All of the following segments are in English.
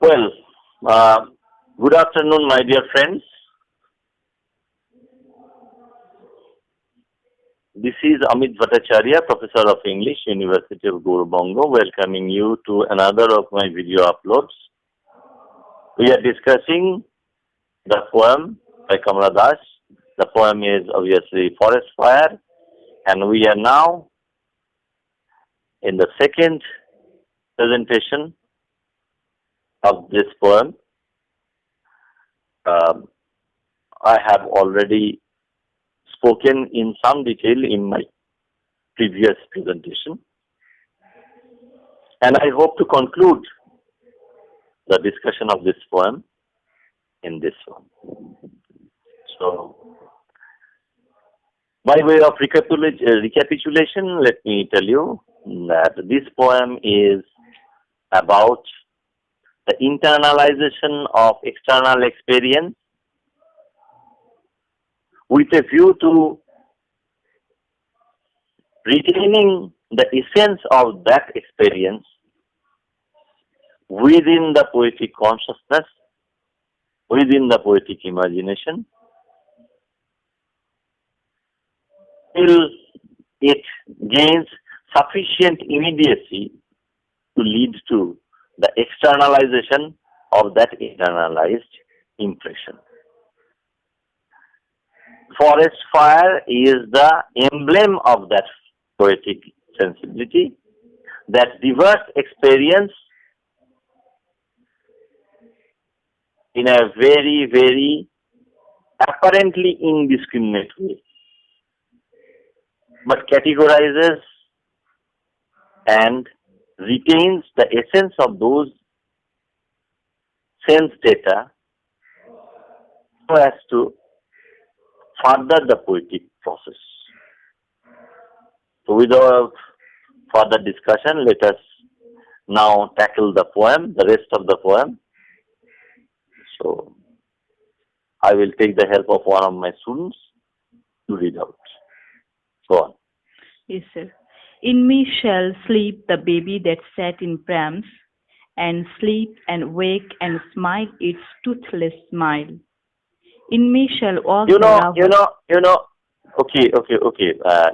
Well, uh, good afternoon, my dear friends. This is Amit Bhattacharya, Professor of English, University of Gurubanga, welcoming you to another of my video uploads. We are discussing the poem by Kamala. The poem is obviously Forest Fire, and we are now in the second presentation of this poem. Um, I have already spoken in some detail in my previous presentation, and I hope to conclude the discussion of this poem in this one. So, by way of recapitulation, let me tell you that this poem is about the internalization of external experience with a view to retaining the essence of that experience within the poetic consciousness, within the poetic imagination, till it gains sufficient immediacy to lead to the externalization of that internalized impression. Forest fire is the emblem of that poetic sensibility, that diverse experience in a very, very apparently indiscriminate way, but categorizes and retains the essence of those sense data so as to further the poetic process. So without further discussion, let us now tackle the poem, the rest of the poem. So I will take the help of one of my students to read out. Go on. Yes, sir. In me shall sleep the baby that sat in prams, and sleep and wake and smile its toothless smile. In me shall walk the lover. Okay.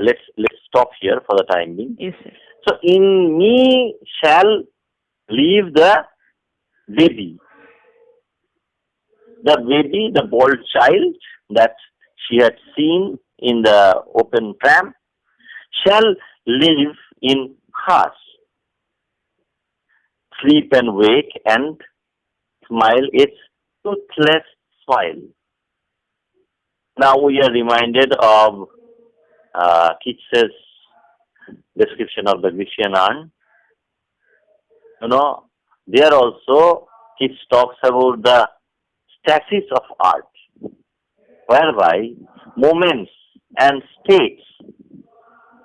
Let's stop here for the time being. Yes, sir. So, in me shall live the baby. The baby, the bold child that she had seen in the open pram, shall live in her. Sleep and wake and smile its toothless smile. Now we are reminded of Keats's description of the Grecian urn. There also Keats talks about the stasis of art, whereby moments and states,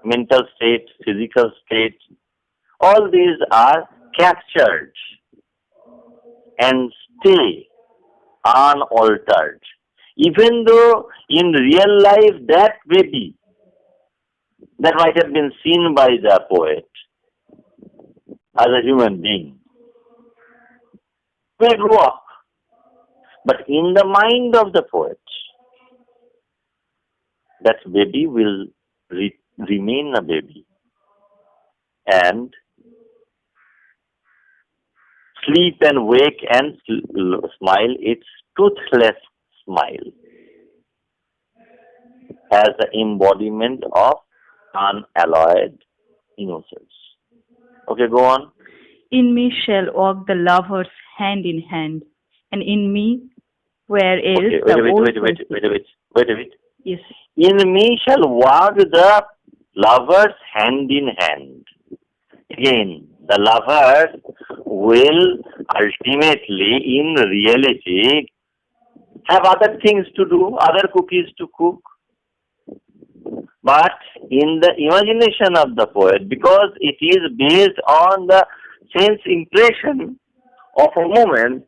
mental state, physical state, all these are captured and stay unaltered. Even though in real life that baby that might have been seen by the poet as a human being may grow up, but in the mind of the poet, that baby will remain a baby and sleep and wake and smile its toothless smile as the embodiment of unalloyed innocence. Okay, go on. In me shall walk the lovers hand in hand, and in me, where else Wait a bit. Yes. In me shall walk the lovers hand in hand. Again, the lovers will ultimately, in reality, have other things to do, other cookies to cook. But in the imagination of the poet, because it is based on the sense impression of a moment,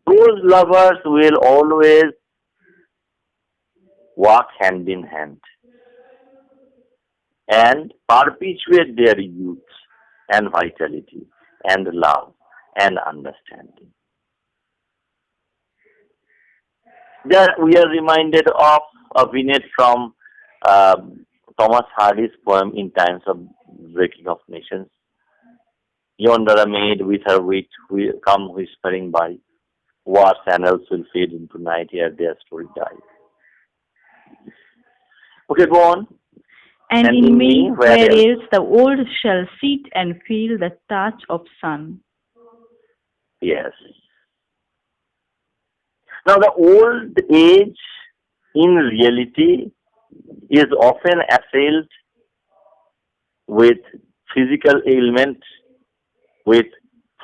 those lovers will always walk hand in hand and perpetuate their youth and vitality and love and understanding. There we are reminded of a vignette from uh, Thomas Hardy's poem In Times of Breaking of Nations. Yonder a maid with her wit come whispering by. War's annals will fade into night ere their story die. Okay, go on. And And in in me, me, where where else? else the old shall sit and feel the touch of sun. Yes. Now the old age in reality is often assailed with physical ailment, with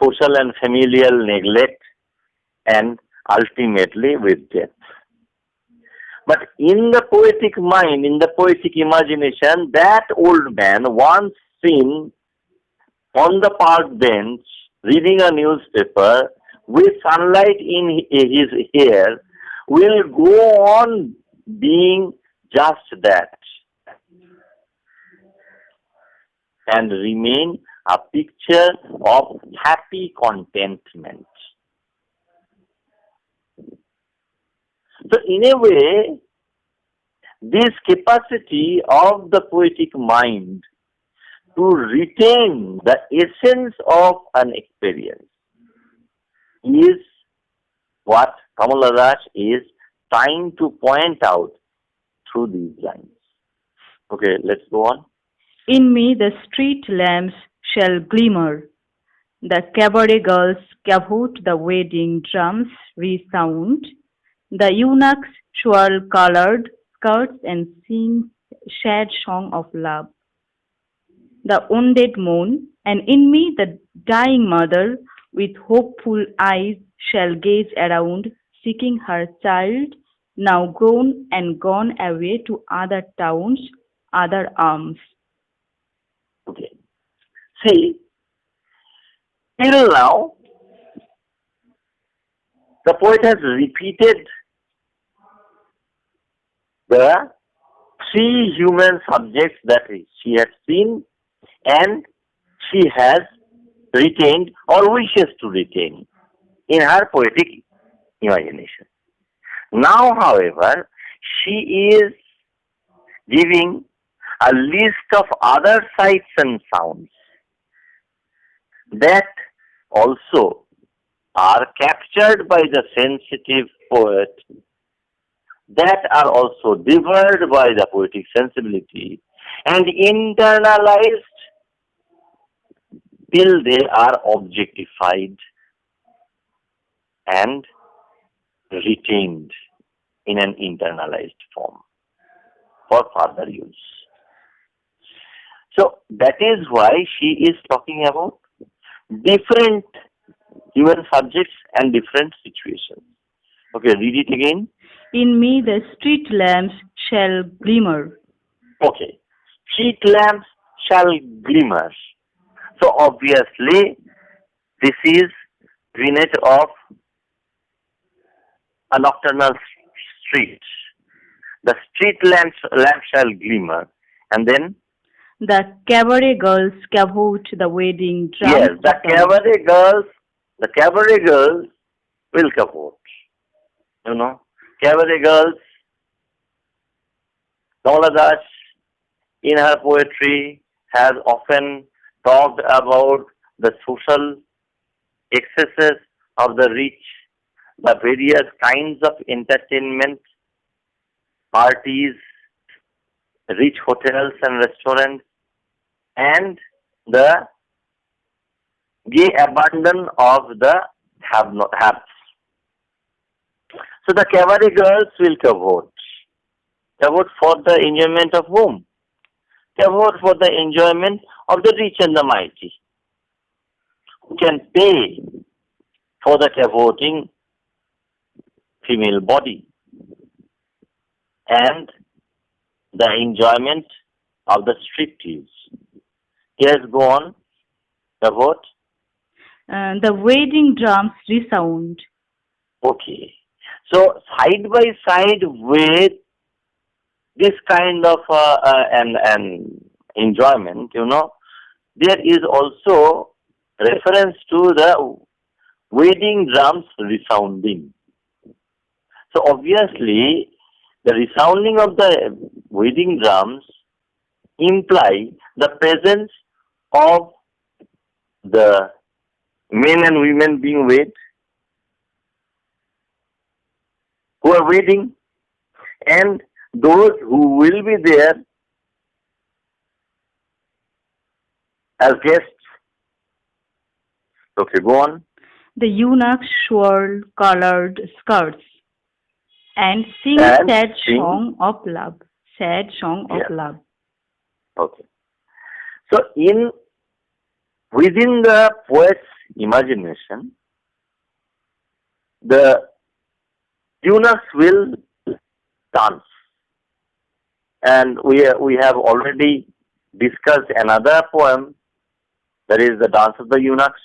social and familial neglect, and ultimately with death. But in the poetic mind, in the poetic imagination, that old man once seen on the park bench reading a newspaper with sunlight in his hair will go on being just that and remain a picture of happy contentment. So in a way, this capacity of the poetic mind to retain the essence of an experience is what Kamala is trying to point out through these lines. Okay, let's go on. In me the street lamps shall glimmer, the cabaret girls cavoot, the wedding drums resound, the eunuchs swirl colored skirts and sing sad song of love. The wounded moan, and in me the dying mother with hopeful eyes shall gaze around, seeking her child, now grown and gone away to other towns, other arms. Okay. See, till now, the poet has repeated the three human subjects that she has seen and she has retained or wishes to retain in her poetic imagination. Now, however, she is giving a list of other sights and sounds that also are captured by the sensitive poet, that are also devoured by the poetic sensibility and internalized till they are objectified and retained in an internalized form for further use. So that is why she is talking about different human subjects and different situations. Okay, read it again. In me the street lamps shall glimmer. Okay. Street lamps shall glimmer. So obviously, this is vignette of a nocturnal street. The street lamp shall glimmer. And then, The cabaret girls cavoot, the wedding yes, drums the cabaret girls will capote. You know, cabaret girls, Kamala Das, in her poetry, has often talked about the social excesses of the rich, the various kinds of entertainment, parties, rich hotels and restaurants, and the gay abandon of the haves. So the cabaret girls will cavorte. Cavorte for the enjoyment of whom? Cavorte for the enjoyment of the rich and the mighty, who can pay for the cavorting female body and the enjoyment of the striptease. Yes, go on. Cavorte. The wedding drums resound. Okay. So side by side with this kind of an enjoyment, there is also reference to the wedding drums resounding. So obviously, the resounding of the wedding drums imply the presence of the men and women being wed, who are wedding, and those who will be there as guests. Okay, go on. The eunuchs swirl colored skirts and sing And sad sing. song of love. Sad song of Yeah. love. Okay. So within the poet's imagination, the eunuchs will dance, and we have already discussed another poem, that is the Dance of the Eunuchs.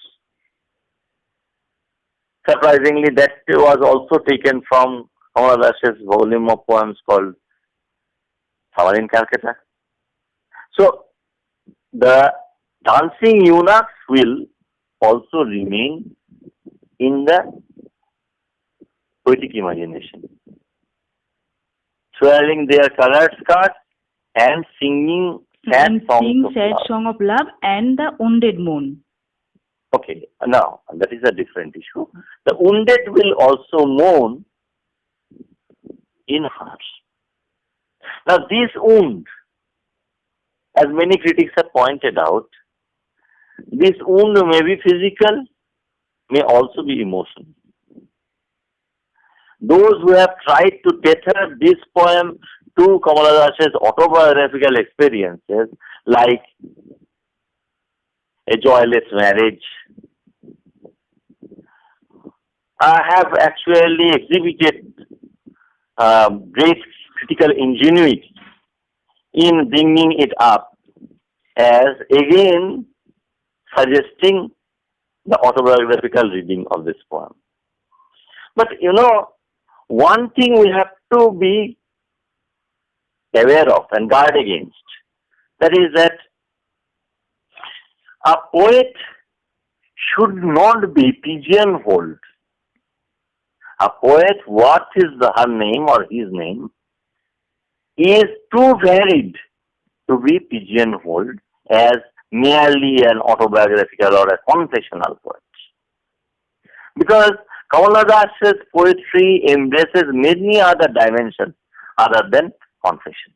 Surprisingly, that was also taken from Kamala Das's volume of poems called Summer in Calcutta. So the dancing eunuchs will also remain in the poetic imagination, swirling their colored skirts and singing sad And songs sing of sad love. song of love and the wounded moon. Okay, now that is a different issue. The wounded will also mourn in hearts. Now this wound, as many critics have pointed out, this wound may be physical, may also be emotional. Those who have tried to tether this poem to Kamala Das's autobiographical experiences, like A Joyless Marriage, have actually exhibited great critical ingenuity in bringing it up as again suggesting the autobiographical reading of this poem. But one thing we have to be aware of and guard against, that is that a poet should not be pigeonholed. A poet, what is her name or his name, is too varied to be pigeonholed as merely an autobiographical or a confessional poet. Because Kamala Das's poetry embraces many other dimensions other than confession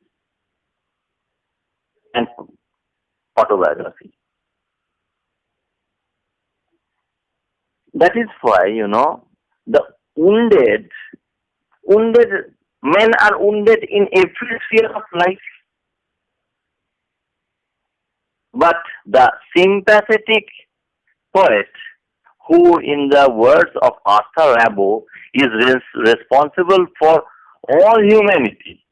and autobiography. That is why, the wounded men are wounded in every sphere of life. But the sympathetic poet, who in the words of Arthur Rimbaud is responsible for all humanity,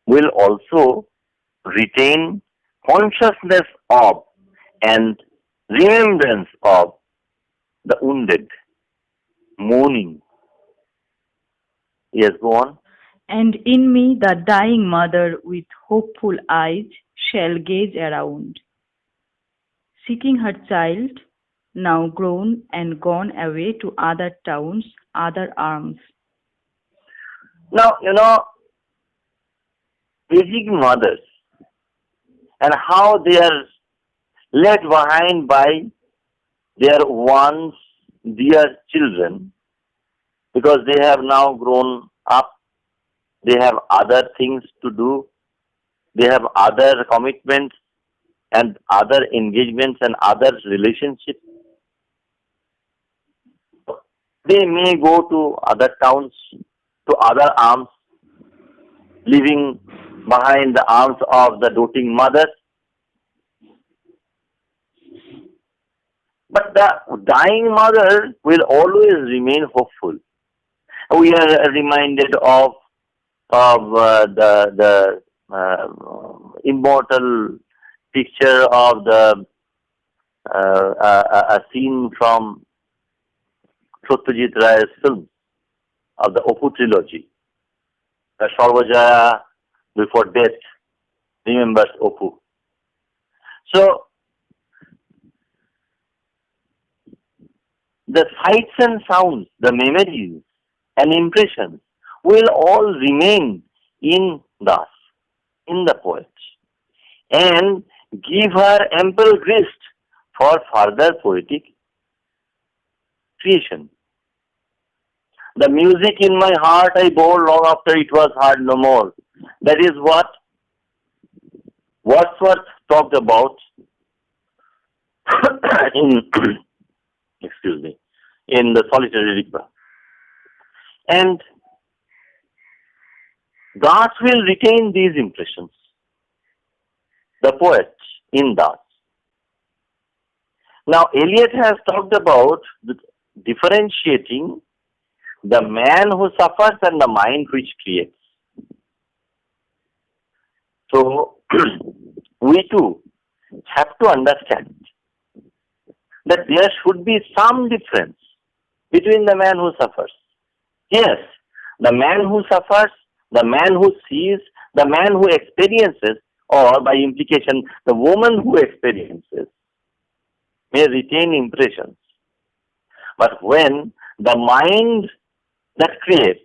will also retain consciousness of and remembrance of the wounded, mourning. Yes, go on. And in me the dying mother with hopeful eyes shall gaze around, seeking her child, now grown and gone away to other towns, other arms. Now, aging mothers and how they are left behind by their once dear children, because they have now grown up, they have other things to do, they have other commitments and other engagements and other relationships. They may go to other towns, to other arms, leaving behind the arms of the doting mother. But the dying mother will always remain hopeful. We are reminded of the immortal picture of the a scene from Satyajit Ray's film of the Opu trilogy. The Sarvajaya before death remembers Opu. So the sights and sounds, the memories and impressions will all remain in us, in the poet, and give her ample grist for further poetic creation. The music in my heart I bore long after it was heard no more. That is what Wordsworth talked about in excuse me, in the Solitary Reaper. And Das will retain these impressions, the poet in Das. Now, Eliot has talked about differentiating the man who suffers and the mind which creates. So, we too have to understand that there should be some difference between the man who suffers. Yes, the man who suffers, the man who sees, the man who experiences, or by implication, the woman who experiences, may retain impressions. But when the mind that creates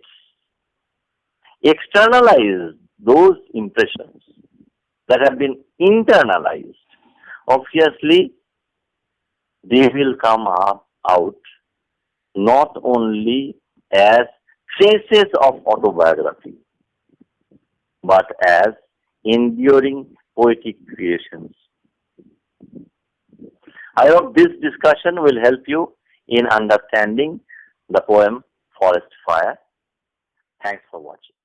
externalizes those impressions that have been internalized, obviously they will come out not only as traces of autobiography, but as enduring poetic creations. I hope this discussion will help you in understanding the poem Forest Fire. Thanks for watching.